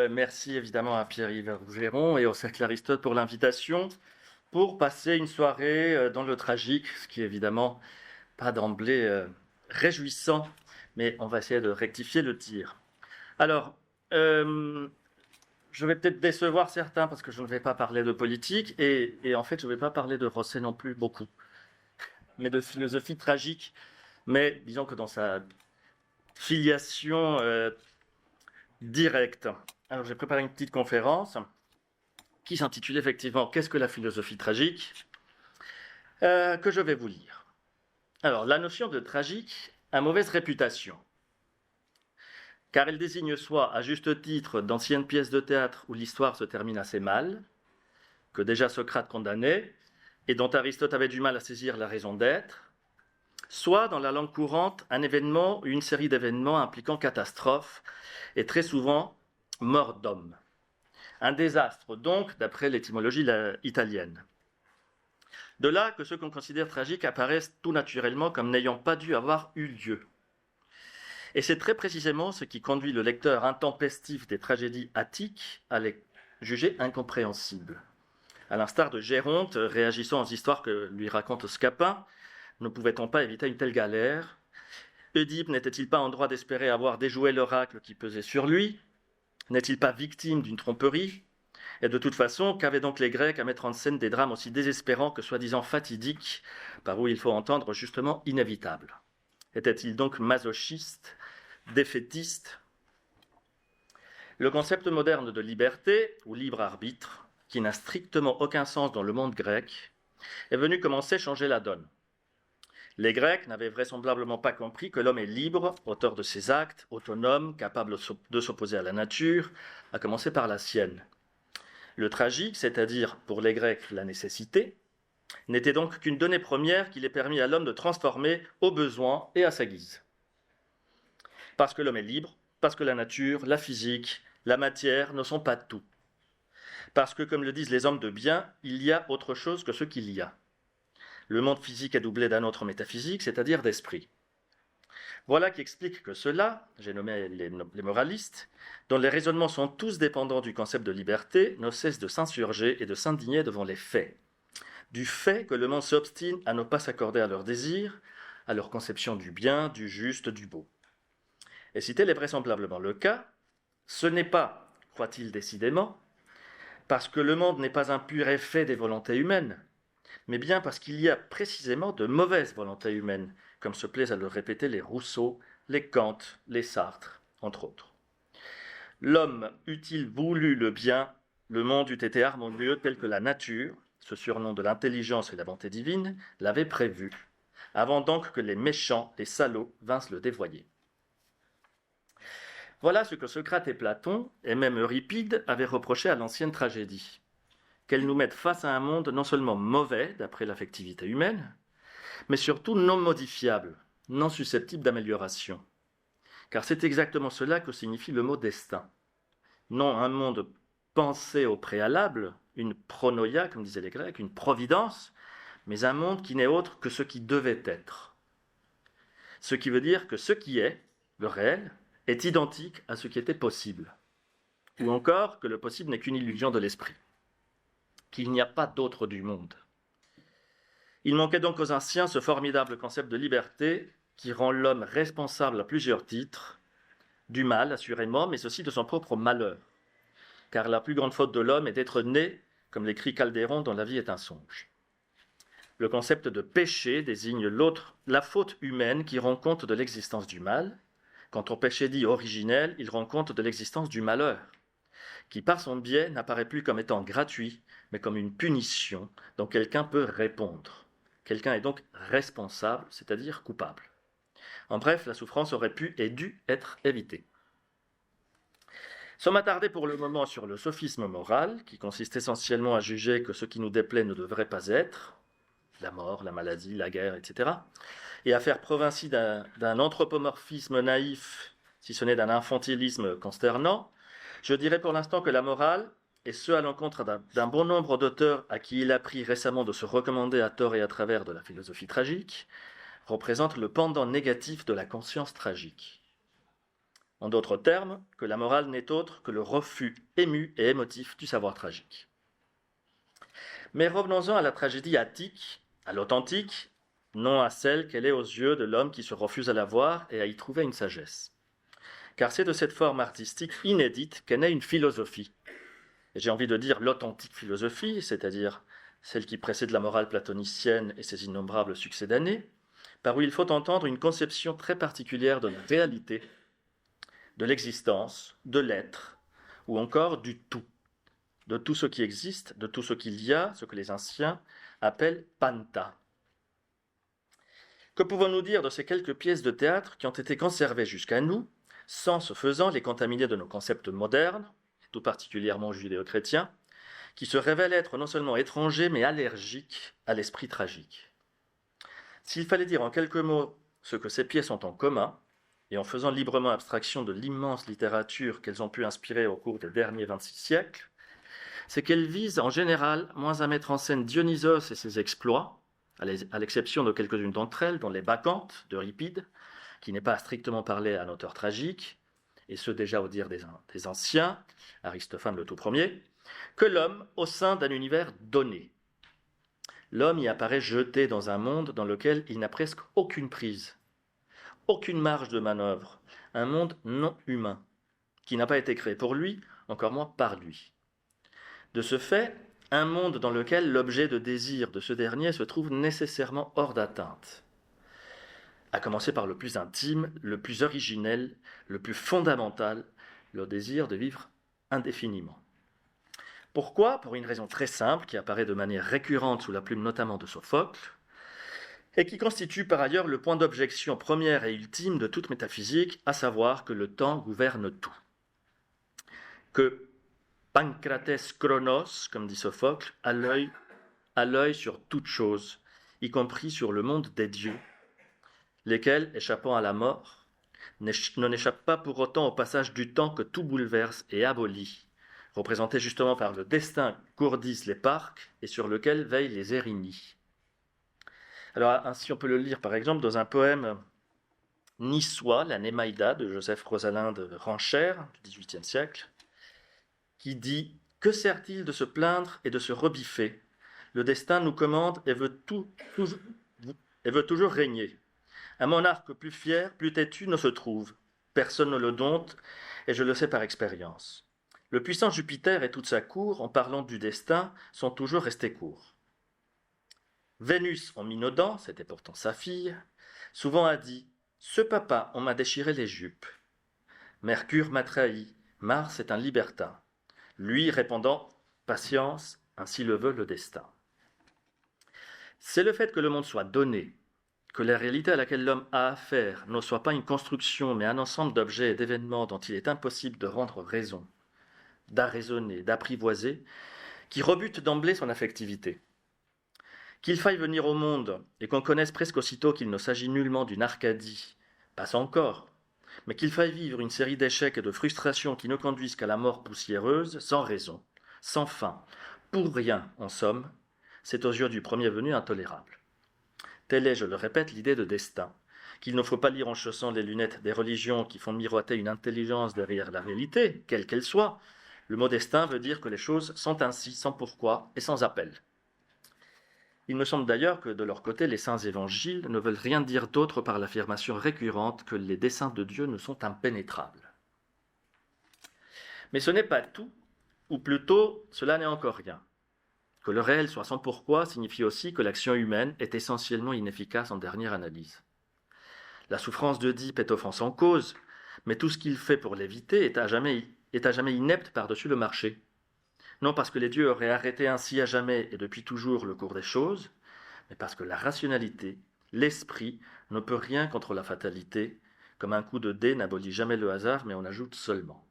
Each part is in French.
Merci évidemment à Pierre-Yves Rougeron et au Cercle Aristote pour l'invitation pour passer une soirée dans le tragique, ce qui est évidemment pas d'emblée réjouissant, mais on va essayer de rectifier le tir. Alors, je vais peut-être décevoir certains parce que je ne vais pas parler de politique et en fait je ne vais pas parler de Rosset non plus beaucoup, mais de philosophie tragique, mais disons que dans sa filiation directe. Alors j'ai préparé une petite conférence qui s'intitule effectivement « Qu'est-ce que la philosophie tragique ?» que je vais vous lire. Alors, la notion de tragique a mauvaise réputation, car elle désigne soit, à juste titre, d'anciennes pièces de théâtre où l'histoire se termine assez mal, que déjà Socrate condamnait, et dont Aristote avait du mal à saisir la raison d'être, soit, dans la langue courante, un événement ou une série d'événements impliquant catastrophe, et très souvent mort d'homme. Un désastre, donc, d'après l'étymologie italienne. De là que ce qu'on considère tragique apparaissent tout naturellement comme n'ayant pas dû avoir eu lieu. Et c'est très précisément ce qui conduit le lecteur intempestif des tragédies attiques à les juger incompréhensibles. À l'instar de Géronte, réagissant aux histoires que lui raconte Scapin, ne pouvait-on pas éviter une telle galère ? Oedipe n'était-il pas en droit d'espérer avoir déjoué l'oracle qui pesait sur lui ? N'est-il pas victime d'une tromperie ? Et de toute façon, qu'avaient donc les Grecs à mettre en scène des drames aussi désespérants que soi-disant fatidiques, par où il faut entendre justement inévitables ? Étaient-ils donc masochistes, défaitistes ? Le concept moderne de liberté, ou libre arbitre, qui n'a strictement aucun sens dans le monde grec, est venu commencer à changer la donne. Les Grecs n'avaient vraisemblablement pas compris que l'homme est libre, auteur de ses actes, autonome, capable de s'opposer à la nature, à commencer par la sienne. Le tragique, c'est-à-dire pour les Grecs la nécessité, n'était donc qu'une donnée première qui les permit à l'homme de transformer au besoin et à sa guise. Parce que l'homme est libre, parce que la nature, la physique, la matière ne sont pas tout. Parce que, comme le disent les hommes de bien, il y a autre chose que ce qu'il y a. Le monde physique est doublé d'un autre métaphysique, c'est-à-dire d'esprit. Voilà qui explique que ceux-là, j'ai nommé les moralistes, dont les raisonnements sont tous dépendants du concept de liberté, ne cessent de s'insurger et de s'indigner devant les faits. Du fait que le monde s'obstine à ne pas s'accorder à leurs désirs, à leur conception du bien, du juste, du beau. Et si tel est vraisemblablement le cas, ce n'est pas, croit-il décidément, parce que le monde n'est pas un pur effet des volontés humaines, mais bien parce qu'il y a précisément de mauvaises volontés humaines, comme se plaisent à le répéter les Rousseau, les Kant, les Sartre, entre autres. L'homme eût-il voulu le bien, le monde eût été harmonieux tel que la nature, ce surnom de l'intelligence et de la bonté divine, l'avait prévu, avant donc que les méchants, les salauds, vinssent le dévoyer. Voilà ce que Socrate et Platon, et même Euripide, avaient reproché à l'ancienne tragédie. Qu'elle nous mette face à un monde non seulement mauvais, d'après l'affectivité humaine, mais surtout non modifiable, non susceptible d'amélioration. Car c'est exactement cela que signifie le mot destin. Non un monde pensé au préalable, une pronoia, comme disaient les Grecs, une providence, mais un monde qui n'est autre que ce qui devait être. Ce qui veut dire que ce qui est, le réel, est identique à ce qui était possible. Ou encore que le possible n'est qu'une illusion de l'esprit. Qu'il n'y a pas d'autre du monde. Il manquait donc aux anciens ce formidable concept de liberté qui rend l'homme responsable à plusieurs titres, du mal assurément, mais aussi de son propre malheur. Car la plus grande faute de l'homme est d'être né, comme l'écrit Calderon, dont la vie est un songe. Le concept de péché désigne la faute humaine qui rend compte de l'existence du mal. Quand on péché dit originel, il rend compte de l'existence du malheur, qui par son biais n'apparaît plus comme étant gratuit, mais comme une punition dont quelqu'un peut répondre. Quelqu'un est donc responsable, c'est-à-dire coupable. En bref, la souffrance aurait pu et dû être évitée. Sans m'attarder pour le moment sur le sophisme moral, qui consiste essentiellement à juger que ce qui nous déplaît ne devrait pas être, la mort, la maladie, la guerre, etc., et à faire preuve ainsi d'un anthropomorphisme naïf, si ce n'est d'un infantilisme consternant, je dirais pour l'instant que la morale, et ce à l'encontre d'un bon nombre d'auteurs à qui il a pris récemment de se recommander à tort et à travers de la philosophie tragique, représente le pendant négatif de la conscience tragique. En d'autres termes, que la morale n'est autre que le refus ému et émotif du savoir tragique. Mais revenons-en à la tragédie attique, à l'authentique, non à celle qu'elle est aux yeux de l'homme qui se refuse à la voir et à y trouver une sagesse. Car c'est de cette forme artistique inédite qu'est née une philosophie. Et j'ai envie de dire l'authentique philosophie, c'est-à-dire celle qui précède la morale platonicienne et ses innombrables succédanés, par où il faut entendre une conception très particulière de la réalité, de l'existence, de l'être, ou encore du tout, de tout ce qui existe, de tout ce qu'il y a, ce que les anciens appellent panta. Que pouvons-nous dire de ces quelques pièces de théâtre qui ont été conservées jusqu'à nous, sans ce faisant les contaminer de nos concepts modernes, tout particulièrement judéo-chrétiens, qui se révèlent être non seulement étrangers, mais allergiques à l'esprit tragique. S'il fallait dire en quelques mots ce que ces pièces ont en commun, et en faisant librement abstraction de l'immense littérature qu'elles ont pu inspirer au cours des derniers 26 siècles, c'est qu'elles visent en général moins à mettre en scène Dionysos et ses exploits, à l'exception de quelques-unes d'entre elles, dont les Bacchantes d'Euripide, qui n'est pas à strictement parler un auteur tragique, et ce déjà au dire des anciens, Aristophane le tout premier, que l'homme au sein d'un univers donné. L'homme y apparaît jeté dans un monde dans lequel il n'a presque aucune prise, aucune marge de manœuvre, un monde non humain, qui n'a pas été créé pour lui, encore moins par lui. De ce fait, un monde dans lequel l'objet de désir de ce dernier se trouve nécessairement hors d'atteinte. À commencer par le plus intime, le plus originel, le plus fondamental, le désir de vivre indéfiniment. Pourquoi ? Pour une raison très simple qui apparaît de manière récurrente sous la plume notamment de Sophocle, et qui constitue par ailleurs le point d'objection première et ultime de toute métaphysique, à savoir que le temps gouverne tout. Que Pancrates Chronos, comme dit Sophocle, a l'œil sur toute chose, y compris sur le monde des dieux, lesquels, échappant à la mort, ne n'échappent pas pour autant au passage du temps que tout bouleverse et abolit, représenté justement par le destin qu'ourdissent les parcs et sur lequel veillent les érignies. Alors ainsi on peut le lire par exemple dans un poème niçois, la Némaïda de Joseph Rosalinde de Ranchère du XVIIIe siècle, qui dit « Que sert-il de se plaindre et de se rebiffer ? Le destin nous commande et veut toujours régner. Un monarque plus fier, plus têtu ne se trouve. Personne ne le dompte, et je le sais par expérience. Le puissant Jupiter et toute sa cour, en parlant du destin, sont toujours restés courts. Vénus, en minaudant, c'était pourtant sa fille, souvent a dit « Ce papa, on m'a déchiré les jupes. Mercure m'a trahi, Mars est un libertin. » Lui répondant « Patience, ainsi le veut le destin. » C'est le fait que le monde soit donné, que la réalité à laquelle l'homme a affaire ne soit pas une construction, mais un ensemble d'objets et d'événements dont il est impossible de rendre raison, d'arraisonner, d'apprivoiser, qui rebute d'emblée son affectivité. Qu'il faille venir au monde et qu'on connaisse presque aussitôt qu'il ne s'agit nullement d'une Arcadie, passe encore, mais qu'il faille vivre une série d'échecs et de frustrations qui ne conduisent qu'à la mort poussiéreuse, sans raison, sans fin, pour rien, en somme, c'est aux yeux du premier venu intolérable. Telle est, je le répète, l'idée de destin, qu'il ne faut pas lire en chaussant les lunettes des religions qui font miroiter une intelligence derrière la réalité, quelle qu'elle soit. Le mot destin veut dire que les choses sont ainsi, sans pourquoi et sans appel. Il me semble d'ailleurs que de leur côté, les saints évangiles ne veulent rien dire d'autre par l'affirmation récurrente que les desseins de Dieu ne sont impénétrables. Mais ce n'est pas tout, ou plutôt, cela n'est encore rien. Que le réel soit sans pourquoi signifie aussi que l'action humaine est essentiellement inefficace en dernière analyse. La souffrance d'Oedipe est offense en cause, mais tout ce qu'il fait pour l'éviter est à jamais inepte par-dessus le marché. Non parce que les dieux auraient arrêté ainsi à jamais et depuis toujours le cours des choses, mais parce que la rationalité, l'esprit, ne peut rien contre la fatalité, comme un coup de dé n'abolit jamais le hasard, mais en ajoute seulement.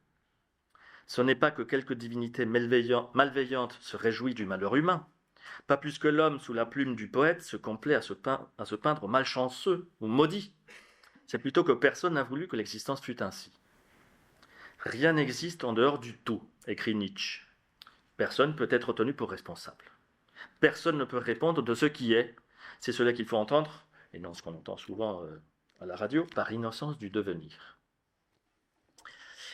Ce n'est pas que quelque divinité malveillante se réjouit du malheur humain, pas plus que l'homme sous la plume du poète se complaît à se peindre malchanceux ou maudit. C'est plutôt que personne n'a voulu que l'existence fût ainsi. Rien n'existe en dehors du tout, écrit Nietzsche. Personne peut être tenu pour responsable. Personne ne peut répondre de ce qui est. C'est cela qu'il faut entendre, et non ce qu'on entend souvent à la radio, par innocence du devenir.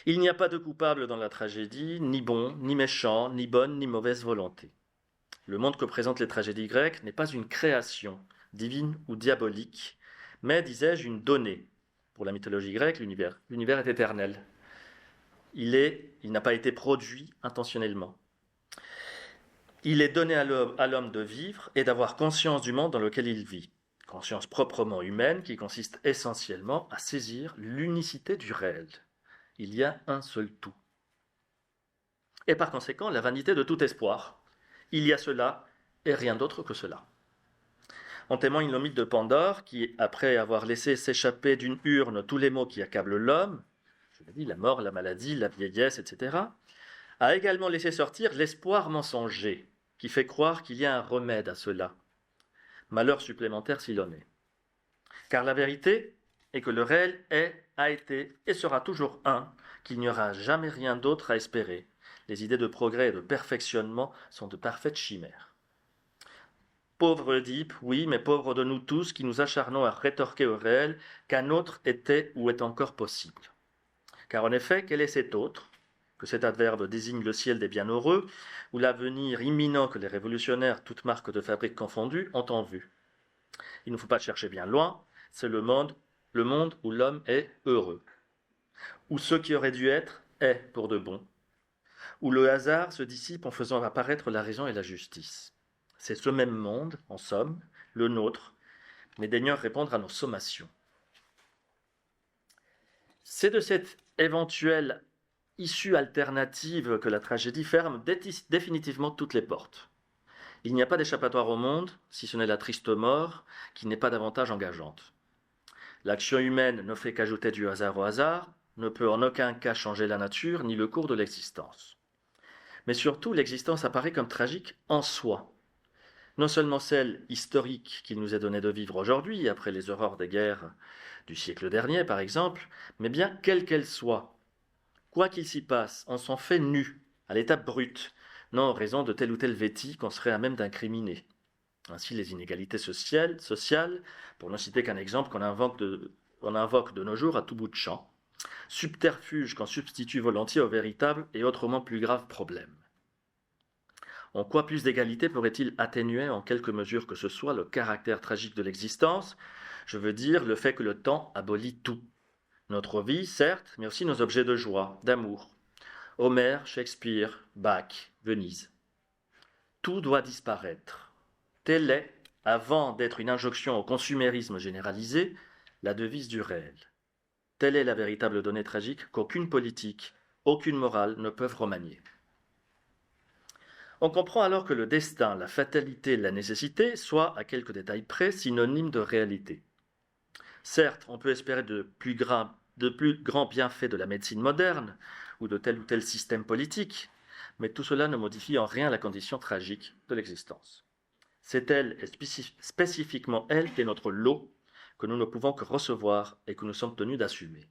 Il n'y a pas de coupable dans la tragédie, ni bon, ni méchant, ni bonne, ni mauvaise volonté. Le monde que présentent les tragédies grecques n'est pas une création, divine ou diabolique, mais, disais-je, une donnée. Pour la mythologie grecque, l'univers est éternel. Il n'a pas été produit intentionnellement. Il est donné à l'homme de vivre et d'avoir conscience du monde dans lequel il vit. Conscience proprement humaine qui consiste essentiellement à saisir l'unicité du réel. Il y a un seul tout. Et par conséquent, la vanité de tout espoir. Il y a cela et rien d'autre que cela. En témoigne le mythe de Pandore qui, après avoir laissé s'échapper d'une urne tous les maux qui accablent l'homme, je l'ai dit, la mort, la maladie, la vieillesse, etc., a également laissé sortir l'espoir mensonger qui fait croire qu'il y a un remède à cela. Malheur supplémentaire s'il en est. Car la vérité est que le réel est, a été et sera toujours un, qu'il n'y aura jamais rien d'autre à espérer. Les idées de progrès et de perfectionnement sont de parfaites chimères. Pauvre Oedipe, oui, mais pauvre de nous tous qui nous acharnons à rétorquer au réel qu'un autre était ou est encore possible. Car en effet, quel est cet autre, que cet adverbe désigne le ciel des bienheureux, ou l'avenir imminent que les révolutionnaires, toutes marques de fabrique confondues, ont en vue? Il ne faut pas chercher bien loin, c'est le monde où l'homme est heureux, où ce qui aurait dû être est pour de bon, où le hasard se dissipe en faisant apparaître la raison et la justice. C'est ce même monde, en somme, le nôtre, mais daignant répondre à nos sommations. C'est de cette éventuelle issue alternative que la tragédie ferme définitivement toutes les portes. Il n'y a pas d'échappatoire au monde, si ce n'est la triste mort, qui n'est pas davantage engageante. L'action humaine ne fait qu'ajouter du hasard au hasard, ne peut en aucun cas changer la nature ni le cours de l'existence. Mais surtout, l'existence apparaît comme tragique en soi. Non seulement celle historique qu'il nous est donné de vivre aujourd'hui, après les horreurs des guerres du siècle dernier par exemple, mais bien quelle qu'elle soit. Quoi qu'il s'y passe, on s'en fait nu, à l'état brut, non en raison de telle ou telle vétie qu'on serait à même d'incriminer. Ainsi les inégalités sociales, pour ne citer qu'un exemple qu'on invoque de nos jours à tout bout de champ, subterfuge qu'on substitue volontiers aux véritables et autrement plus graves problèmes. En quoi plus d'égalité pourrait-il atténuer en quelque mesure que ce soit le caractère tragique de l'existence, je veux dire le fait que le temps abolit tout. Notre vie, certes, mais aussi nos objets de joie, d'amour. Homère, Shakespeare, Bach, Venise. Tout doit disparaître. Telle est, avant d'être une injonction au consumérisme généralisé, la devise du réel. Telle est la véritable donnée tragique qu'aucune politique, aucune morale ne peuvent remanier. On comprend alors que le destin, la fatalité, la nécessité soient, à quelques détails près, synonymes de réalité. Certes, on peut espérer de plus grands bienfaits de la médecine moderne ou tel système politique, mais tout cela ne modifie en rien la condition tragique de l'existence. C'est elle, et spécifiquement elle, qui est notre lot, que nous ne pouvons que recevoir et que nous sommes tenus d'assumer.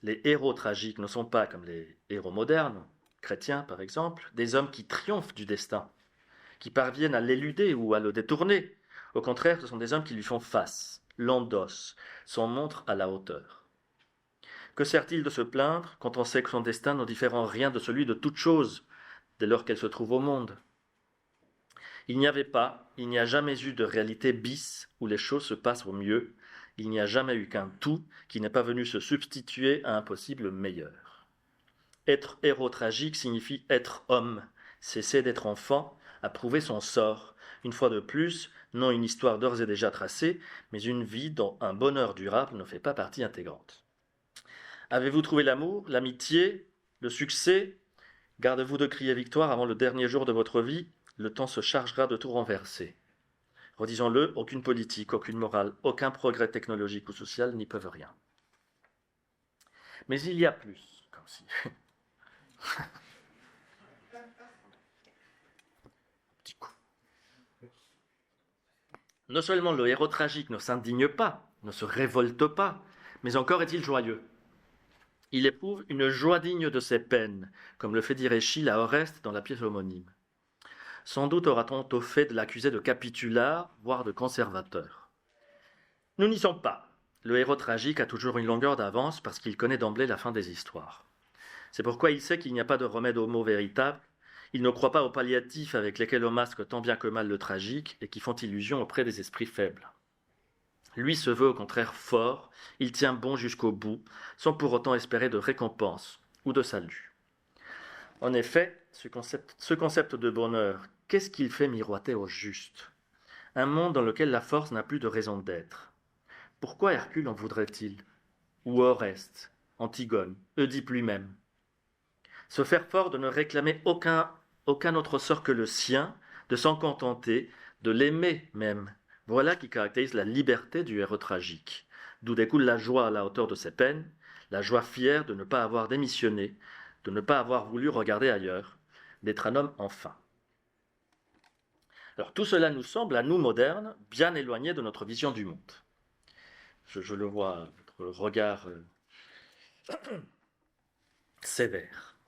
Les héros tragiques ne sont pas, comme les héros modernes, chrétiens par exemple, des hommes qui triomphent du destin, qui parviennent à l'éluder ou à le détourner. Au contraire, ce sont des hommes qui lui font face, l'endossent, s'en montrent à la hauteur. Que sert-il de se plaindre quand on sait que son destin ne diffère en rien de celui de toute chose, dès lors qu'elle se trouve au monde? Il n'y a jamais eu de réalité bis où les choses se passent au mieux. Il n'y a jamais eu qu'un tout qui n'est pas venu se substituer à un possible meilleur. Être héros tragique signifie être homme, cesser d'être enfant, approuver son sort. Une fois de plus, non une histoire d'ores et déjà tracée, mais une vie dont un bonheur durable ne fait pas partie intégrante. Avez-vous trouvé l'amour, l'amitié, le succès? Gardez-vous de crier victoire avant le dernier jour de votre vie, le temps se chargera de tout renverser. Redisons-le, aucune politique, aucune morale, aucun progrès technologique ou social n'y peuvent rien. Mais il y a plus, comme si... Petit coup. Non seulement le héros tragique ne s'indigne pas, ne se révolte pas, mais encore est-il joyeux. Il éprouve une joie digne de ses peines, comme le fait dire Échille à Oreste dans la pièce homonyme. Sans doute aura-t-on au fait de l'accuser de capitulard, voire de conservateur. Nous n'y sommes pas. Le héros tragique a toujours une longueur d'avance parce qu'il connaît d'emblée la fin des histoires. C'est pourquoi il sait qu'il n'y a pas de remède au mot véritable. Il ne croit pas aux palliatifs avec lesquels on masque tant bien que mal le tragique et qui font illusion auprès des esprits faibles. Lui se veut au contraire fort, il tient bon jusqu'au bout, sans pour autant espérer de récompense ou de salut. En effet, ce concept de bonheur, qu'est-ce qu'il fait miroiter au juste? Un monde dans lequel la force n'a plus de raison d'être. Pourquoi Hercule en voudrait-il? Ou Oreste, Antigone, Oedipe lui-même? Se faire fort de ne réclamer aucun autre sort que le sien, de s'en contenter, de l'aimer même. Voilà qui caractérise la liberté du héros tragique, d'où découle la joie à la hauteur de ses peines, la joie fière de ne pas avoir démissionné, de ne pas avoir voulu regarder ailleurs, d'être un homme enfin. Alors tout cela nous semble, à nous modernes, bien éloigné de notre vision du monde. Je le vois, votre regard sévère.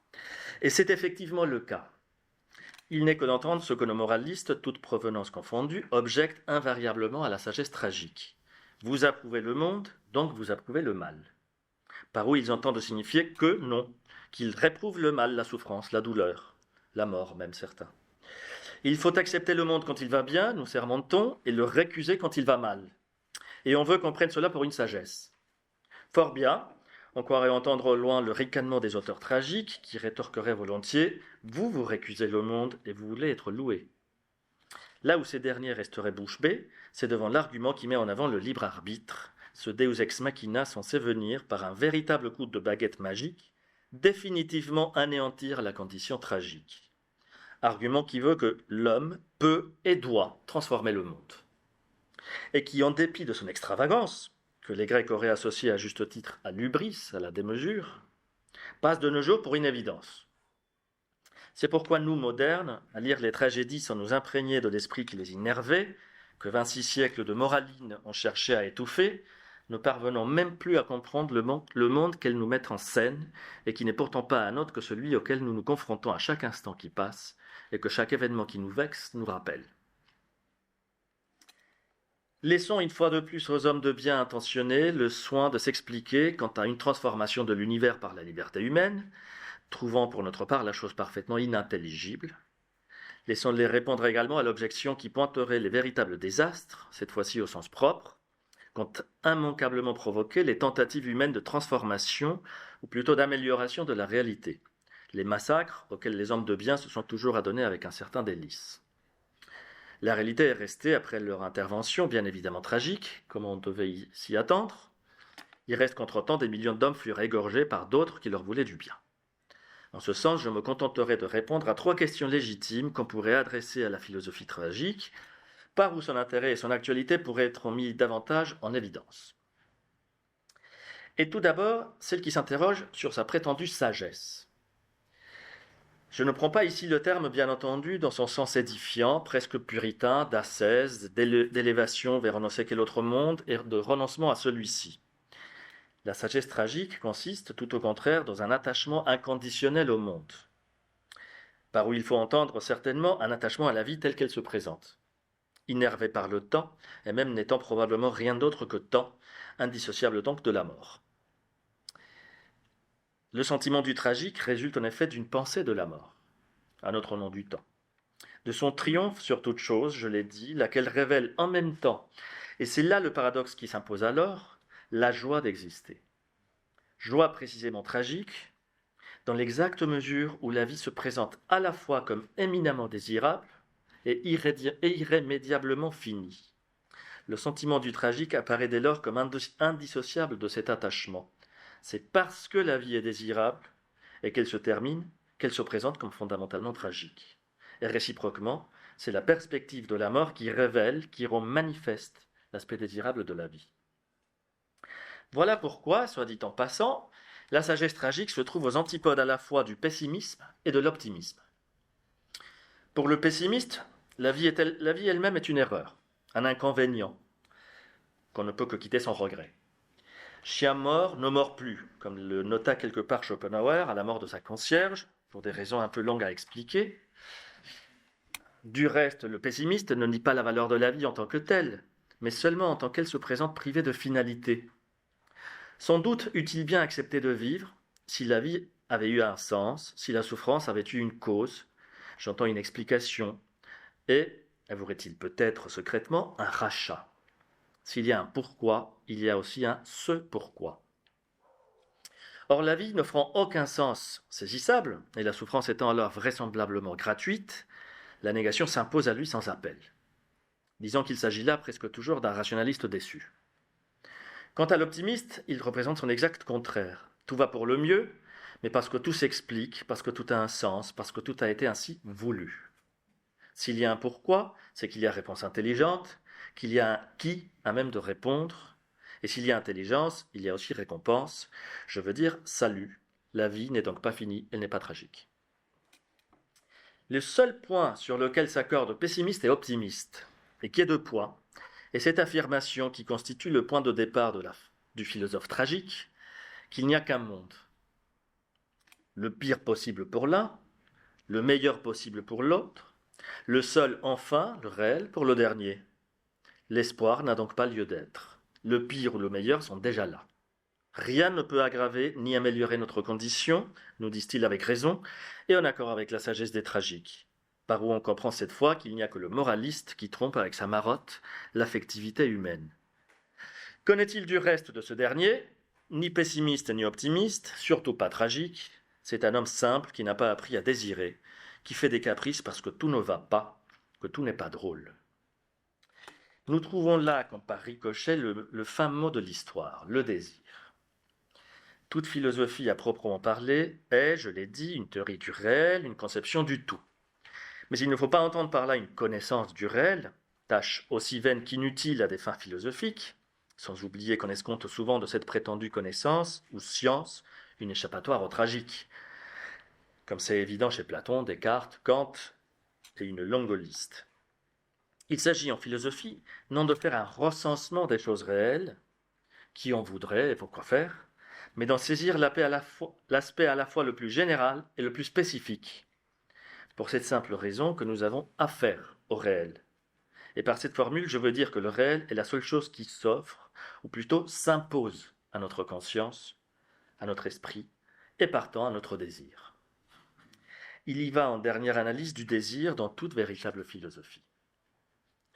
Et c'est effectivement le cas. Il n'est que d'entendre ce que nos moralistes, toutes provenances confondues, objectent invariablement à la sagesse tragique. Vous approuvez le monde, donc vous approuvez le mal. Par où ils entendent signifier que non, qu'ils réprouvent le mal, la souffrance, la douleur, la mort même certains. Il faut accepter le monde quand il va bien, nous sermente-t-on, et le récuser quand il va mal. Et on veut qu'on prenne cela pour une sagesse. Fort bien, on croirait entendre au loin le ricanement des auteurs tragiques qui rétorqueraient volontiers « Vous, vous récusez le monde et vous voulez être loué ». Là où ces derniers resteraient bouche bée, c'est devant l'argument qui met en avant le libre arbitre, ce deus ex machina censé venir, par un véritable coup de baguette magique, définitivement anéantir la condition tragique. Argument qui veut que l'homme peut et doit transformer le monde. Et qui, en dépit de son extravagance, que les Grecs auraient associé à juste titre à l'hubris, à la démesure, passe de nos jours pour une évidence. C'est pourquoi nous, modernes, à lire les tragédies sans nous imprégner de l'esprit qui les innervait, que 26 siècles de moraline ont cherché à étouffer, ne parvenons même plus à comprendre le monde qu'elles nous mettent en scène, et qui n'est pourtant pas un autre que celui auquel nous nous confrontons à chaque instant qui passe, et que chaque événement qui nous vexe nous rappelle. Laissons une fois de plus aux hommes de bien intentionnés le soin de s'expliquer quant à une transformation de l'univers par la liberté humaine, trouvant pour notre part la chose parfaitement inintelligible. Laissons-les répondre également à l'objection qui pointerait les véritables désastres, cette fois-ci au sens propre, qu'ont immanquablement provoqué les tentatives humaines de transformation, ou plutôt d'amélioration de la réalité, les massacres auxquels les hommes de bien se sont toujours adonnés avec un certain délice. La réalité est restée, après leur intervention, bien évidemment tragique, comme on devait s'y attendre. Il reste qu'entre-temps, des millions d'hommes furent égorgés par d'autres qui leur voulaient du bien. En ce sens, je me contenterai de répondre à 3 questions légitimes qu'on pourrait adresser à la philosophie tragique, par où son intérêt et son actualité pourraient être mis davantage en évidence. Et tout d'abord, celle qui s'interroge sur sa prétendue sagesse. Je ne prends pas ici le terme, bien entendu, dans son sens édifiant, presque puritain, d'ascèse, d'élévation vers on ne sait quel autre monde et de renoncement à celui-ci. La sagesse tragique consiste, tout au contraire, dans un attachement inconditionnel au monde, par où il faut entendre certainement un attachement à la vie telle qu'elle se présente, innervé par le temps, et même n'étant probablement rien d'autre que temps, indissociable donc de la mort. Le sentiment du tragique résulte en effet d'une pensée de la mort, un autre nom du temps, de son triomphe sur toute chose, je l'ai dit, laquelle révèle en même temps, et c'est là le paradoxe qui s'impose alors, la joie d'exister. Joie précisément tragique, dans l'exacte mesure où la vie se présente à la fois comme éminemment désirable et irrémédiablement finie. Le sentiment du tragique apparaît dès lors comme indissociable de cet attachement. C'est parce que la vie est désirable et qu'elle se termine qu'elle se présente comme fondamentalement tragique. Et réciproquement, c'est la perspective de la mort qui révèle, qui rend manifeste l'aspect désirable de la vie. Voilà pourquoi, soit dit en passant, la sagesse tragique se trouve aux antipodes à la fois du pessimisme et de l'optimisme. Pour le pessimiste, la vie elle-même est une erreur, un inconvénient, qu'on ne peut que quitter sans regret. Chien mort ne mord plus, comme le nota quelque part Schopenhauer à la mort de sa concierge, pour des raisons un peu longues à expliquer. Du reste, le pessimiste ne nie pas la valeur de la vie en tant que telle, mais seulement en tant qu'elle se présente privée de finalité. Sans doute eût-il bien accepté de vivre si la vie avait eu un sens, si la souffrance avait eu une cause, j'entends une explication, et avouerait-il peut-être secrètement un rachat. S'il y a un pourquoi, il y a aussi un ce pourquoi. Or, la vie n'offrant aucun sens saisissable, et la souffrance étant alors vraisemblablement gratuite, la négation s'impose à lui sans appel. Disons qu'il s'agit là presque toujours d'un rationaliste déçu. Quant à l'optimiste, il représente son exact contraire. Tout va pour le mieux, mais parce que tout s'explique, parce que tout a un sens, parce que tout a été ainsi voulu. S'il y a un pourquoi, c'est qu'il y a réponse intelligente, qu'il y a un qui à même de répondre, et s'il y a intelligence, il y a aussi récompense, je veux dire salut. La vie n'est donc pas finie, elle n'est pas tragique. Le seul point sur lequel s'accordent pessimiste et optimiste, et qui est de points, est cette affirmation qui constitue le point de départ du philosophe tragique, qu'il n'y a qu'un monde. Le pire possible pour l'un, le meilleur possible pour l'autre, le seul enfin, le réel, pour le dernier. L'espoir n'a donc pas lieu d'être. Le pire ou le meilleur sont déjà là. Rien ne peut aggraver ni améliorer notre condition, nous disent-ils avec raison, et en accord avec la sagesse des tragiques. Par où on comprend cette fois qu'il n'y a que le moraliste qui trompe avec sa marotte l'affectivité humaine. Qu'en est-il du reste de ce dernier? Ni pessimiste ni optimiste, surtout pas tragique, c'est un homme simple qui n'a pas appris à désirer, qui fait des caprices parce que tout ne va pas, que tout n'est pas drôle. Nous trouvons là, comme par ricochet, le fin mot de l'histoire, le désir. Toute philosophie à proprement parler est, je l'ai dit, une théorie du réel, une conception du tout. Mais il ne faut pas entendre par là une connaissance du réel, tâche aussi vaine qu'inutile à des fins philosophiques, sans oublier qu'on escompte souvent de cette prétendue connaissance, ou science, une échappatoire au tragique, comme c'est évident chez Platon, Descartes, Kant et une longue liste. Il s'agit en philosophie non de faire un recensement des choses réelles, qui en voudrait et pourquoi faire, mais d'en saisir l'aspect à la fois le plus général et le plus spécifique, pour cette simple raison que nous avons affaire au réel. Et par cette formule, je veux dire que le réel est la seule chose qui s'offre, ou plutôt s'impose à notre conscience, à notre esprit, et partant à notre désir. Il y va en dernière analyse du désir dans toute véritable philosophie.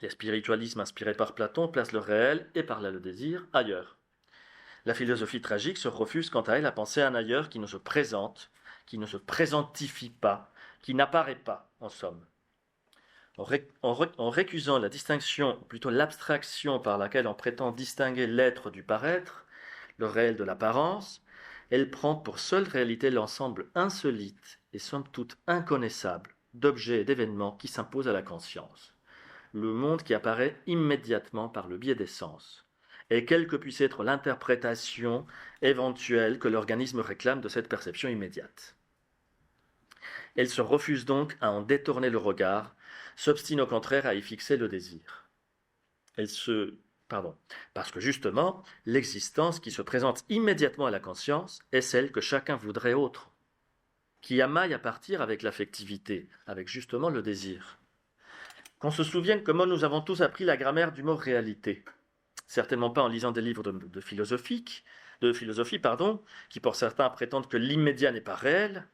Les spiritualismes inspirés par Platon placent le réel, et par là le désir, ailleurs. La philosophie tragique se refuse quant à elle à penser un ailleurs qui ne se présente, qui ne se présentifie pas, qui n'apparaît pas, en somme. En récusant la distinction, ou plutôt l'abstraction par laquelle on prétend distinguer l'être du paraître, le réel de l'apparence, elle prend pour seule réalité l'ensemble insolite et somme toute inconnaissable d'objets et d'événements qui s'imposent à la conscience. Le monde qui apparaît immédiatement par le biais des sens, et quelle que puisse être l'interprétation éventuelle que l'organisme réclame de cette perception immédiate. Elle se refuse donc à en détourner le regard, s'obstine au contraire à y fixer le désir. Parce que justement, l'existence qui se présente immédiatement à la conscience est celle que chacun voudrait autre, qui amaille à partir avec l'affectivité, avec justement le désir. Qu'on se souvienne comment nous avons tous appris la grammaire du mot réalité. Certainement pas en lisant des livres de philosophie, qui pour certains prétendent que l'immédiat n'est pas réel,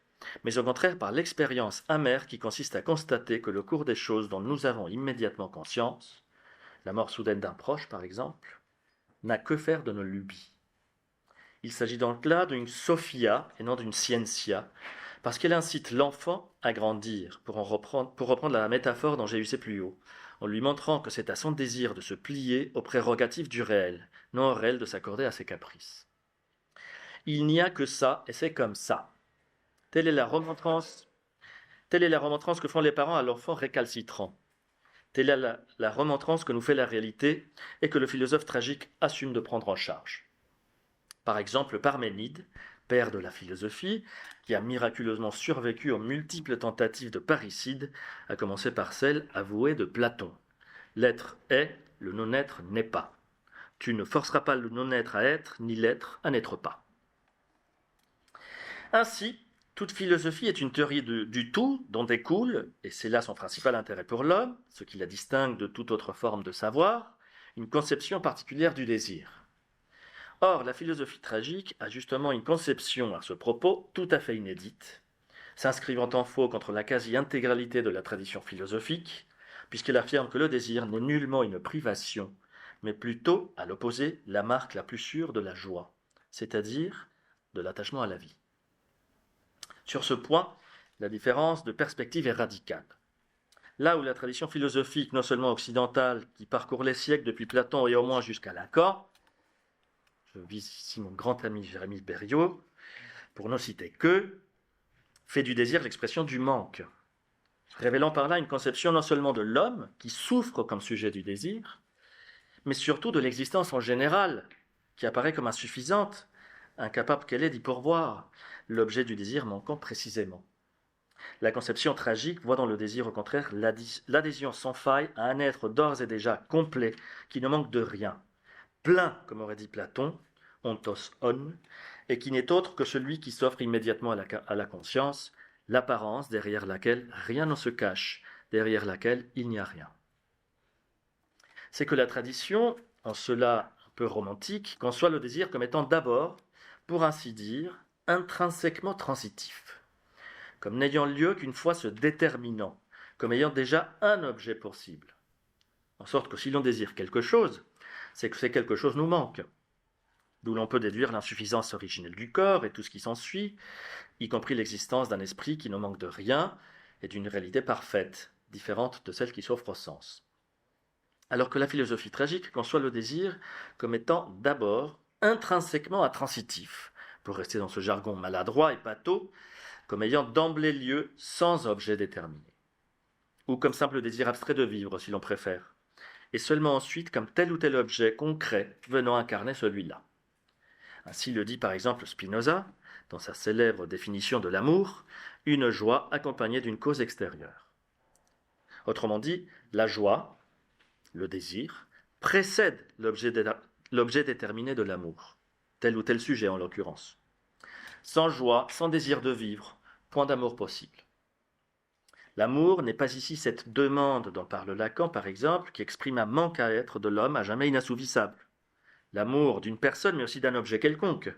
mais au contraire par l'expérience amère qui consiste à constater que le cours des choses dont nous avons immédiatement conscience, la mort soudaine d'un proche par exemple, n'a que faire de nos lubies. Il s'agit donc là d'une sophia et non d'une scientia, parce qu'elle incite l'enfant à grandir, pour reprendre la métaphore dont j'ai usé plus haut, en lui montrant que c'est à son désir de se plier aux prérogatives du réel, non au réel de s'accorder à ses caprices. Il n'y a que ça, et c'est comme ça. Telle est la remontrance que font les parents à l'enfant récalcitrant. Telle est la remontrance que nous fait la réalité et que le philosophe tragique assume de prendre en charge. Par exemple, Parménide, père de la philosophie, qui a miraculeusement survécu aux multiples tentatives de parricide, à commencer par celle avouée de Platon. L'être est, le non-être n'est pas. Tu ne forceras pas le non-être à être, ni l'être à n'être pas. Ainsi, toute philosophie est une théorie du tout dont découle, et c'est là son principal intérêt pour l'homme, ce qui la distingue de toute autre forme de savoir, une conception particulière du désir. Or, la philosophie tragique a justement une conception à ce propos tout à fait inédite, s'inscrivant en faux contre la quasi-intégralité de la tradition philosophique, puisqu'elle affirme que le désir n'est nullement une privation, mais plutôt, à l'opposé, la marque la plus sûre de la joie, c'est-à-dire de l'attachement à la vie. Sur ce point, la différence de perspective est radicale. Là où la tradition philosophique, non seulement occidentale, qui parcourt les siècles depuis Platon et au moins jusqu'à Lacan, je vise ici mon grand ami Jérémie Berriot, pour ne citer que, fait du désir l'expression du manque, révélant par là une conception non seulement de l'homme, qui souffre comme sujet du désir, mais surtout de l'existence en général, qui apparaît comme insuffisante, incapable qu'elle est d'y pourvoir, l'objet du désir manquant précisément. La conception tragique voit dans le désir au contraire l'adhésion sans faille à un être d'ores et déjà complet, qui ne manque de rien, plein, comme aurait dit Platon, ontos on, et qui n'est autre que celui qui s'offre immédiatement à la conscience, l'apparence derrière laquelle rien ne se cache, derrière laquelle il n'y a rien. C'est que la tradition, en cela un peu romantique, conçoit le désir comme étant d'abord, pour ainsi dire, intrinsèquement transitif, comme n'ayant lieu qu'une fois se déterminant, comme ayant déjà un objet possible. En sorte que si l'on désire quelque chose, c'est que ces quelque chose nous manque, d'où l'on peut déduire l'insuffisance originelle du corps et tout ce qui s'ensuit, y compris l'existence d'un esprit qui ne manque de rien et d'une réalité parfaite, différente de celle qui s'offre au sens. Alors que la philosophie tragique conçoit le désir comme étant d'abord intrinsèquement intransitif, pour rester dans ce jargon maladroit et pâteau, comme ayant d'emblée lieu sans objet déterminé, ou comme simple désir abstrait de vivre si l'on préfère, et seulement ensuite comme tel ou tel objet concret venant incarner celui-là. Ainsi le dit par exemple Spinoza, dans sa célèbre définition de l'amour, une joie accompagnée d'une cause extérieure. Autrement dit, la joie, le désir, précède l'objet déterminé de l'amour, tel ou tel sujet en l'occurrence. Sans joie, sans désir de vivre, point d'amour possible. L'amour n'est pas ici cette demande dont parle Lacan, par exemple, qui exprime un manque à être de l'homme à jamais inassouvissable. L'amour d'une personne, mais aussi d'un objet quelconque,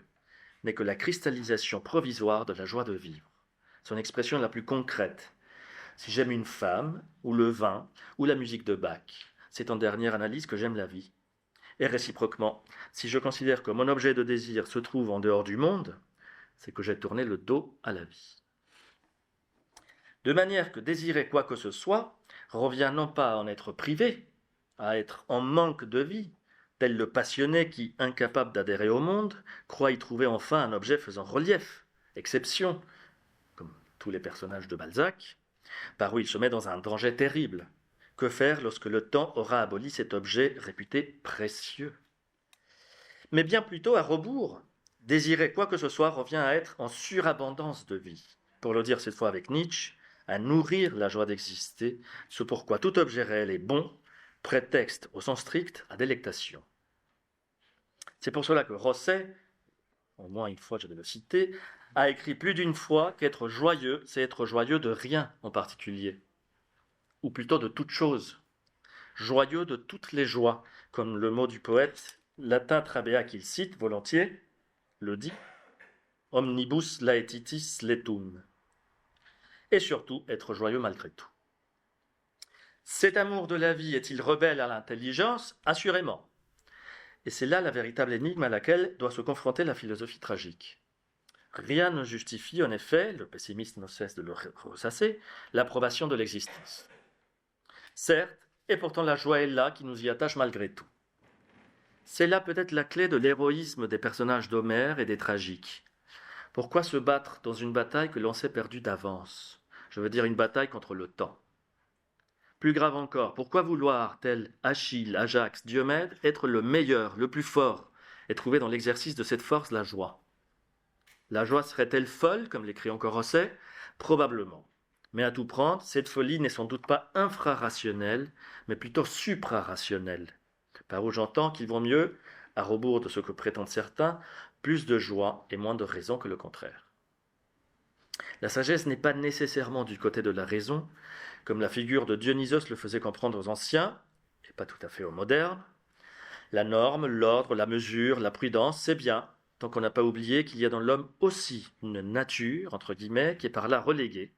n'est que la cristallisation provisoire de la joie de vivre, son expression la plus concrète. Si j'aime une femme, ou le vin, ou la musique de Bach, c'est en dernière analyse que j'aime la vie. Et réciproquement, si je considère que mon objet de désir se trouve en dehors du monde, c'est que j'ai tourné le dos à la vie. De manière que désirer quoi que ce soit revient non pas à en être privé, à être en manque de vie, tel le passionné qui, incapable d'adhérer au monde, croit y trouver enfin un objet faisant relief, exception, comme tous les personnages de Balzac, par où il se met dans un danger terrible. Que faire lorsque le temps aura aboli cet objet réputé précieux? Mais bien plutôt à rebours, désirer quoi que ce soit revient à être en surabondance de vie. Pour le dire cette fois avec Nietzsche, à nourrir la joie d'exister, ce pourquoi tout objet réel est bon, prétexte au sens strict à délectation. C'est pour cela que Rosset, au moins une fois je vais le citer, a écrit plus d'une fois qu'être joyeux, c'est être joyeux de rien en particulier, ou plutôt de toute chose, joyeux de toutes les joies, comme le mot du poète latin Trabea qu'il cite volontiers le dit, omnibus laetitis letum, et surtout être joyeux malgré tout. Cet amour de la vie est-il rebelle à l'intelligence? Assurément. Et c'est là la véritable énigme à laquelle doit se confronter la philosophie tragique. Rien ne justifie, en effet, le pessimiste ne cesse de le ressasser, l'approbation de l'existence. Certes, et pourtant la joie est là qui nous y attache malgré tout. C'est là peut-être la clé de l'héroïsme des personnages d'Homère et des tragiques. Pourquoi se battre dans une bataille que l'on sait perdue d'avance? Je veux dire une bataille contre le temps. Plus grave encore, pourquoi vouloir, tel Achille, Ajax, Diomède, être le meilleur, le plus fort, et trouver dans l'exercice de cette force la joie? La joie serait-elle folle, comme l'écrit encore Rosset? Probablement. Mais à tout prendre, cette folie n'est sans doute pas infrarationnelle, mais plutôt suprarationnelle. Par où j'entends qu'il vaut mieux, à rebours de ce que prétendent certains, plus de joie et moins de raison que le contraire. La sagesse n'est pas nécessairement du côté de la raison, comme la figure de Dionysos le faisait comprendre aux anciens, et pas tout à fait aux modernes, La norme, l'ordre, la mesure, la prudence, c'est bien, tant qu'on n'a pas oublié qu'il y a dans l'homme aussi une nature, entre guillemets, qui est par là reléguée,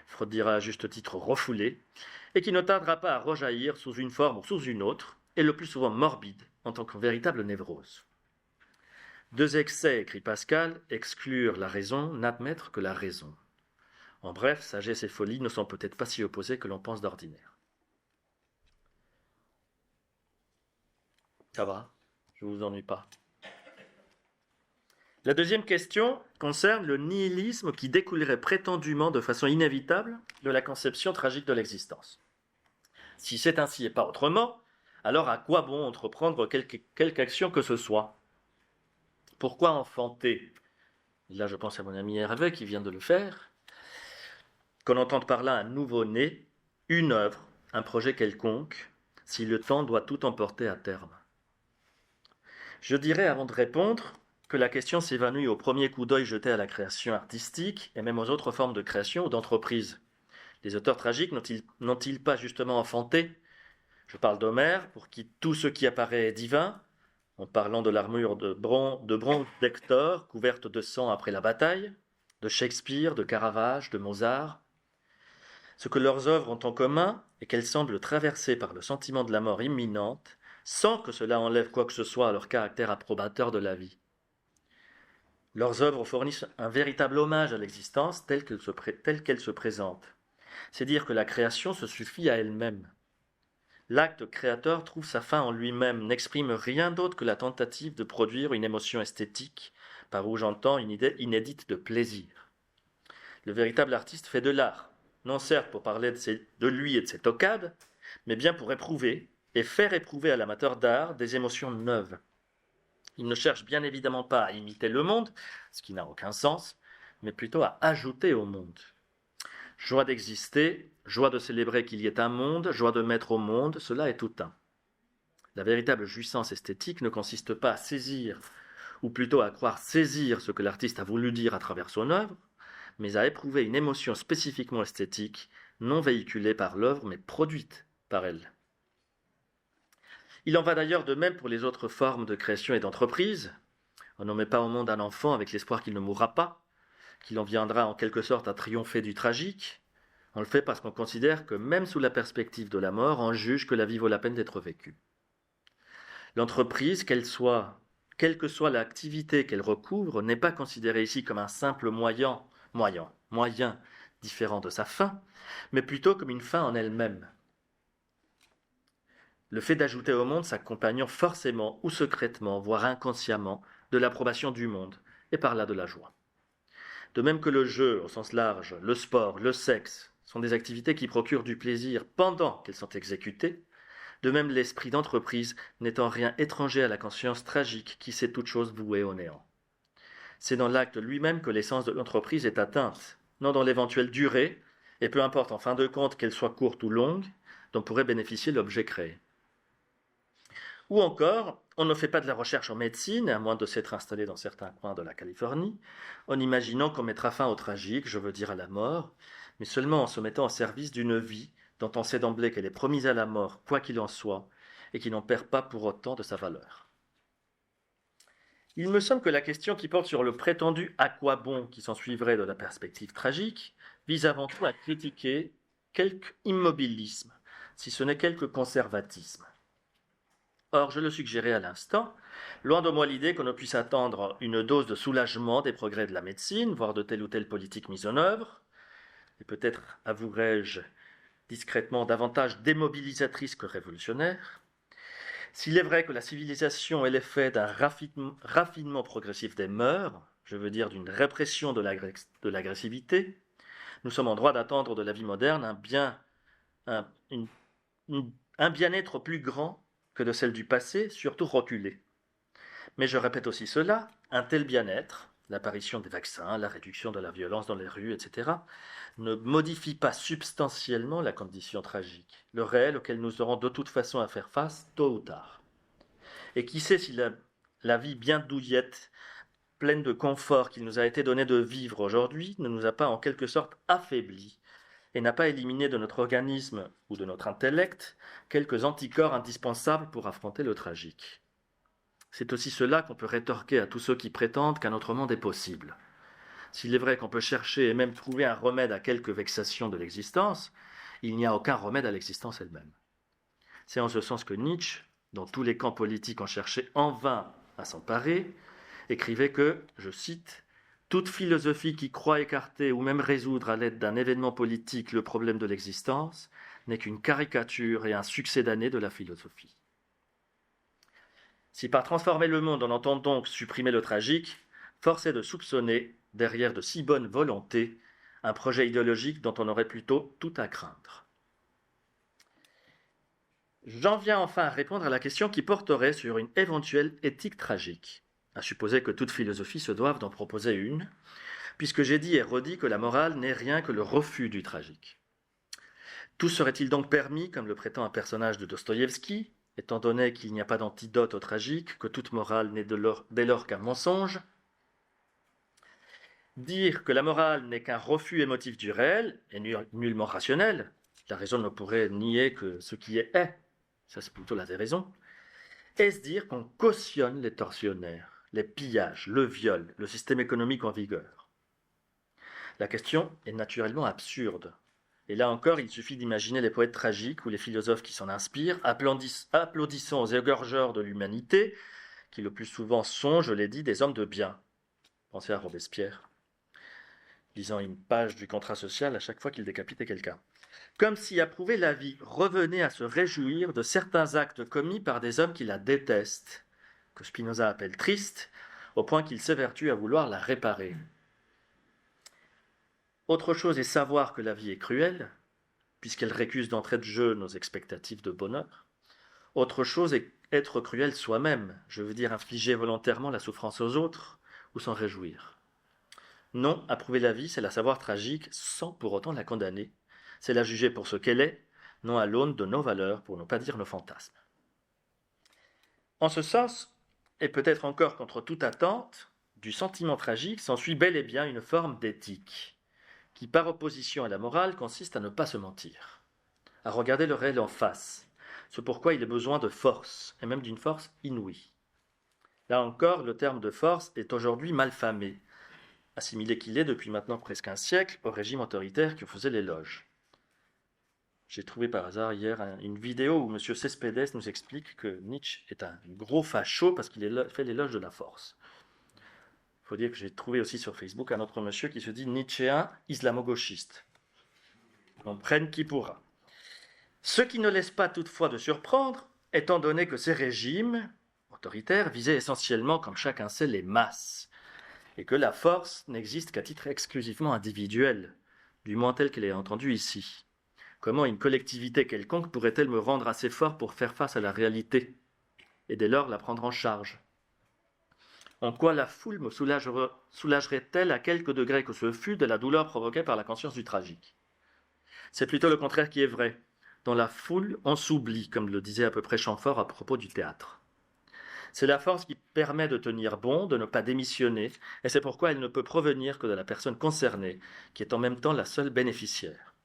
Freud dira à juste titre refoulée, et qui ne tardera pas à rejaillir sous une forme ou sous une autre, et le plus souvent morbide, en tant que véritable névrose. Deux excès, écrit Pascal, exclure la raison, n'admettre que la raison. En bref, sagesse et folie ne sont peut-être pas si opposées que l'on pense d'ordinaire. Ça va? Je ne vous ennuie pas. La deuxième question concerne le nihilisme qui découlerait prétendument de façon inévitable de la conception tragique de l'existence. Si c'est ainsi et pas autrement, alors à quoi bon entreprendre quelque action que ce soit? Pourquoi enfanter? Là, je pense à mon ami Hervé qui vient de le faire. Qu'on entende par là un nouveau-né, une œuvre, un projet quelconque, si le temps doit tout emporter à terme. Je dirais, avant de répondre, que la question s'évanouit au premier coup d'œil jeté à la création artistique et même aux autres formes de création ou d'entreprise. Les auteurs tragiques n'ont-ils pas justement enfanté? Je parle d'Homère, pour qui tout ce qui apparaît est divin, en parlant de l'armure de bronze d'Hector, couverte de sang après la bataille, de Shakespeare, de Caravage, de Mozart. Ce que leurs œuvres ont en commun est qu'elles semblent traversées par le sentiment de la mort imminente, sans que cela enlève quoi que ce soit à leur caractère approbateur de la vie. Leurs œuvres fournissent un véritable hommage à l'existence telle qu'elle se présente. C'est dire que la création se suffit à elle-même. L'acte créateur trouve sa fin en lui-même, n'exprime rien d'autre que la tentative de produire une émotion esthétique, par où j'entends une idée inédite de plaisir. Le véritable artiste fait de l'art, non certes pour parler de lui et de ses toccades, mais bien pour éprouver et faire éprouver à l'amateur d'art des émotions neuves. Il ne cherche bien évidemment pas à imiter le monde, ce qui n'a aucun sens, mais plutôt à ajouter au monde. Joie d'exister, joie de célébrer qu'il y ait un monde, joie de mettre au monde, cela est tout un. La véritable jouissance esthétique ne consiste pas à saisir, ou plutôt à croire saisir ce que l'artiste a voulu dire à travers son œuvre, mais à éprouver une émotion spécifiquement esthétique, non véhiculée par l'œuvre, mais produite par elle. Il en va d'ailleurs de même pour les autres formes de création et d'entreprise. On ne met pas au monde un enfant avec l'espoir qu'il ne mourra pas, qu'il en viendra en quelque sorte à triompher du tragique. On le fait parce qu'on considère que même sous la perspective de la mort, on juge que la vie vaut la peine d'être vécue. L'entreprise, quelle que soit l'activité qu'elle recouvre, n'est pas considérée ici comme un simple moyen différent de sa fin, mais plutôt comme une fin en elle-même. Le fait d'ajouter au monde s'accompagnant forcément ou secrètement, voire inconsciemment, de l'approbation du monde, et par là de la joie. De même que le jeu, au sens large, le sport, le sexe, sont des activités qui procurent du plaisir pendant qu'elles sont exécutées, de même l'esprit d'entreprise n'est en rien étranger à la conscience tragique qui sait toute chose vouée au néant. C'est dans l'acte lui-même que l'essence de l'entreprise est atteinte, non dans l'éventuelle durée, et peu importe en fin de compte qu'elle soit courte ou longue, dont pourrait bénéficier l'objet créé. Ou encore, on ne fait pas de la recherche en médecine, à moins de s'être installé dans certains coins de la Californie, en imaginant qu'on mettra fin au tragique, je veux dire à la mort, mais seulement en se mettant au service d'une vie dont on sait d'emblée qu'elle est promise à la mort, quoi qu'il en soit, et qui n'en perd pas pour autant de sa valeur. Il me semble que la question qui porte sur le prétendu « à quoi bon » qui s'ensuivrait de la perspective tragique vise avant tout à critiquer quelque immobilisme, si ce n'est quelque conservatisme. Or, je le suggérais à l'instant, loin de moi l'idée qu'on ne puisse attendre une dose de soulagement des progrès de la médecine, voire de telle ou telle politique mise en œuvre, et peut-être avouerai-je discrètement davantage démobilisatrice que révolutionnaire. S'il est vrai que la civilisation est l'effet d'un raffinement progressif des mœurs, je veux dire d'une répression de l'agressivité, nous sommes en droit d'attendre de la vie moderne un bien-être plus grand que de celle du passé, surtout reculé. Mais je répète aussi cela, un tel bien-être, l'apparition des vaccins, la réduction de la violence dans les rues, etc., ne modifie pas substantiellement la condition tragique, le réel auquel nous aurons de toute façon à faire face tôt ou tard. Et qui sait si la vie bien douillette, pleine de confort qu'il nous a été donné de vivre aujourd'hui, ne nous a pas en quelque sorte affaiblis et n'a pas éliminé de notre organisme ou de notre intellect quelques anticorps indispensables pour affronter le tragique. C'est aussi cela qu'on peut rétorquer à tous ceux qui prétendent qu'un autre monde est possible. S'il est vrai qu'on peut chercher et même trouver un remède à quelques vexations de l'existence, il n'y a aucun remède à l'existence elle-même. C'est en ce sens que Nietzsche, dont tous les camps politiques ont cherché en vain à s'emparer, écrivait que, je cite, « Toute philosophie qui croit écarter ou même résoudre à l'aide d'un événement politique le problème de l'existence n'est qu'une caricature et un succédané de la philosophie. » Si par transformer le monde on entend donc supprimer le tragique, force est de soupçonner, derrière de si bonnes volontés, un projet idéologique dont on aurait plutôt tout à craindre. J'en viens enfin à répondre à la question qui porterait sur une éventuelle éthique tragique, à supposer que toute philosophie se doive d'en proposer une, puisque j'ai dit et redit que la morale n'est rien que le refus du tragique. Tout serait-il donc permis, comme le prétend un personnage de Dostoïevski, étant donné qu'il n'y a pas d'antidote au tragique, que toute morale n'est dès lors qu'un mensonge? Dire que la morale n'est qu'un refus émotif du réel est nullement rationnel. La raison ne pourrait nier que ce qui est. Ça, c'est plutôt la déraison. Est-ce dire qu'on cautionne les tortionnaires, les pillages, le viol, le système économique en vigueur? La question est naturellement absurde. Et là encore, il suffit d'imaginer les poètes tragiques ou les philosophes qui s'en inspirent, applaudissant aux égorgeurs de l'humanité, qui le plus souvent sont, je l'ai dit, des hommes de bien. Pensez à Robespierre, lisant une page du contrat social à chaque fois qu'il décapitait quelqu'un. Comme si approuver la vie revenait à se réjouir de certains actes commis par des hommes qui la détestent, que Spinoza appelle triste, au point qu'il s'évertue à vouloir la réparer. Autre chose est savoir que la vie est cruelle, puisqu'elle récuse d'entrée de jeu nos expectatives de bonheur. Autre chose est être cruel soi-même, je veux dire infliger volontairement la souffrance aux autres, ou s'en réjouir. Non, approuver la vie, c'est la savoir tragique, sans pour autant la condamner. C'est la juger pour ce qu'elle est, non à l'aune de nos valeurs, pour ne pas dire nos fantasmes. En ce sens, et peut-être encore contre toute attente, du sentiment tragique s'ensuit bel et bien une forme d'éthique, qui par opposition à la morale consiste à ne pas se mentir, à regarder le réel en face, ce pourquoi il est besoin de force, et même d'une force inouïe. Là encore, le terme de force est aujourd'hui malfamé, assimilé qu'il est depuis maintenant presque un siècle au régime autoritaire qui faisait l'éloge. J'ai trouvé par hasard hier une vidéo où M. Cespedes nous explique que Nietzsche est un gros facho parce qu'il fait l'éloge de la force. Il faut dire que j'ai trouvé aussi sur Facebook un autre monsieur qui se dit nietzschéen islamo-gauchiste. On prenne qui pourra. Ce qui ne laisse pas toutefois de surprendre, étant donné que ces régimes autoritaires visaient essentiellement, comme chacun sait, les masses, et que la force n'existe qu'à titre exclusivement individuel, du moins telle qu'elle est entendue ici. Comment une collectivité quelconque pourrait-elle me rendre assez fort pour faire face à la réalité, et dès lors la prendre en charge? En quoi la foule me soulagerait-elle à quelque degré que ce fût de la douleur provoquée par la conscience du tragique? C'est plutôt le contraire qui est vrai. Dans la foule, on s'oublie, comme le disait à peu près Chamfort à propos du théâtre. C'est la force qui permet de tenir bon, de ne pas démissionner, et c'est pourquoi elle ne peut provenir que de la personne concernée, qui est en même temps la seule bénéficiaire.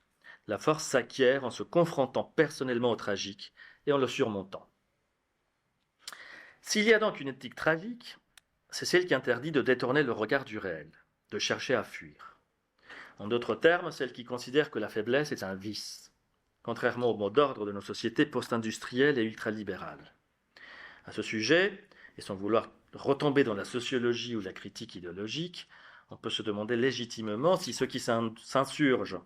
La force s'acquiert en se confrontant personnellement au tragique et en le surmontant. S'il y a donc une éthique tragique, c'est celle qui interdit de détourner le regard du réel, de chercher à fuir. En d'autres termes, celle qui considère que la faiblesse est un vice, contrairement au mot d'ordre de nos sociétés post-industrielles et ultralibérales. À ce sujet, et sans vouloir retomber dans la sociologie ou la critique idéologique, on peut se demander légitimement si ceux qui s'insurgent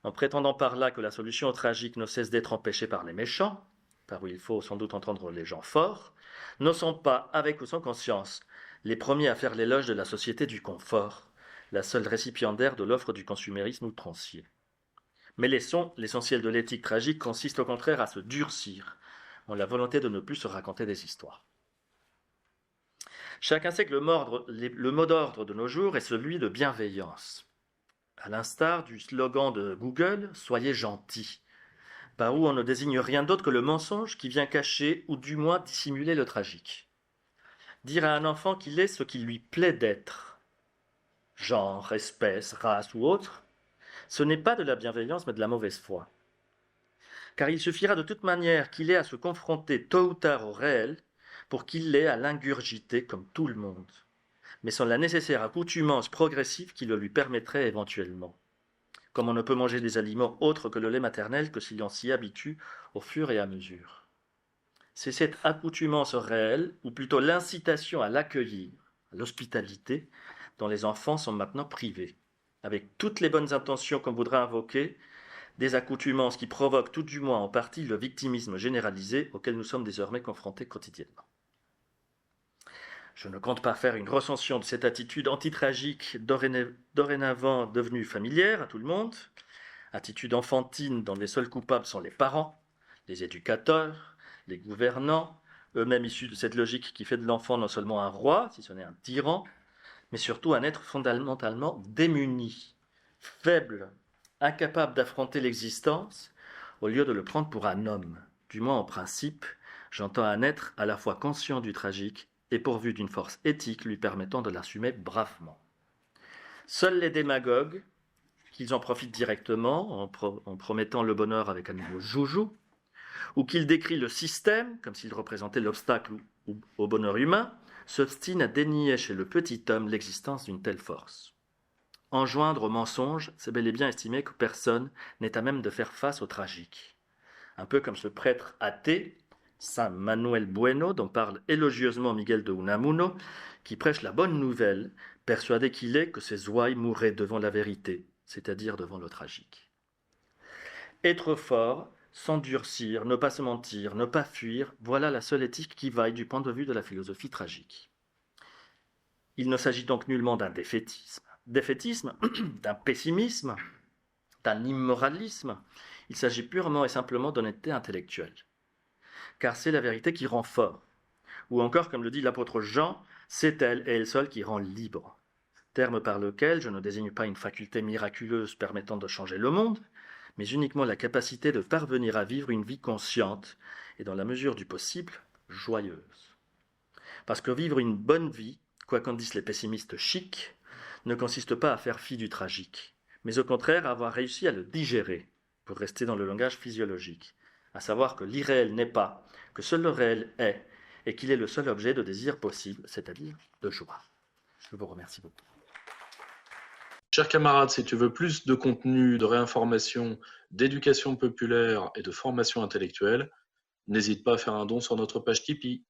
en prétendant par là que la solution au tragique ne cesse d'être empêchée par les méchants, par où il faut sans doute entendre les gens forts, ne sont pas, avec ou sans conscience, les premiers à faire l'éloge de la société du confort, la seule récipiendaire de l'offre du consumérisme outrancier. Mais l'essentiel de l'éthique tragique consiste au contraire à se durcir, en la volonté de ne plus se raconter des histoires. Chacun sait que le mot d'ordre de nos jours est celui de bienveillance. À l'instar du slogan de Google « Soyez gentils », par où on ne désigne rien d'autre que le mensonge qui vient cacher ou du moins dissimuler le tragique. Dire à un enfant qu'il est ce qu'il lui plaît d'être, genre, espèce, race ou autre, ce n'est pas de la bienveillance mais de la mauvaise foi. Car il suffira de toute manière qu'il ait à se confronter tôt ou tard au réel pour qu'il l'ait à l'ingurgiter comme tout le monde, mais sans la nécessaire accoutumance progressive qui le lui permettrait éventuellement. Comme on ne peut manger des aliments autres que le lait maternel que si l'on s'y habitue au fur et à mesure. C'est cette accoutumance réelle, ou plutôt l'incitation à l'accueillir, à l'hospitalité, dont les enfants sont maintenant privés, avec toutes les bonnes intentions qu'on voudrait invoquer, des accoutumances qui provoquent tout du moins en partie le victimisme généralisé auquel nous sommes désormais confrontés quotidiennement. Je ne compte pas faire une recension de cette attitude antitragique dorénavant devenue familière à tout le monde, attitude enfantine dont les seuls coupables sont les parents, les éducateurs, les gouvernants, eux-mêmes issus de cette logique qui fait de l'enfant non seulement un roi, si ce n'est un tyran, mais surtout un être fondamentalement démuni, faible, incapable d'affronter l'existence, au lieu de le prendre pour un homme. Du moins en principe, j'entends un être à la fois conscient du tragique et pourvu d'une force éthique lui permettant de l'assumer bravement. Seuls les démagogues, qu'ils en profitent directement en promettant le bonheur avec un nouveau joujou, ou qu'ils décrient le système comme s'il représentait l'obstacle au bonheur humain, s'obstinent à dénier chez le petit homme l'existence d'une telle force. Enjoindre au mensonge, c'est bel et bien estimer que personne n'est à même de faire face au tragique. Un peu comme ce prêtre athée, Saint Manuel Bueno, dont parle élogieusement Miguel de Unamuno, qui prêche la bonne nouvelle, persuadé qu'il est que ses ouailles mourraient devant la vérité, c'est-à-dire devant le tragique. Être fort, s'endurcir, ne pas se mentir, ne pas fuir, voilà la seule éthique qui vaille du point de vue de la philosophie tragique. Il ne s'agit donc nullement d'un défaitisme, d'un pessimisme, d'un immoralisme. Il s'agit purement et simplement d'honnêteté intellectuelle. Car c'est la vérité qui rend fort. Ou encore, comme le dit l'apôtre Jean, c'est elle et elle seule qui rend libre. Terme par lequel je ne désigne pas une faculté miraculeuse permettant de changer le monde, mais uniquement la capacité de parvenir à vivre une vie consciente et, dans la mesure du possible, joyeuse. Parce que vivre une bonne vie, quoi qu'en disent les pessimistes chics, ne consiste pas à faire fi du tragique, mais au contraire à avoir réussi à le digérer, pour rester dans le langage physiologique, à savoir que l'irréel n'est pas, que seul le réel est, et qu'il est le seul objet de désir possible, c'est-à-dire de joie. Je vous remercie beaucoup. Chers camarades, si tu veux plus de contenu, de réinformation, d'éducation populaire et de formation intellectuelle, n'hésite pas à faire un don sur notre page Tipeee.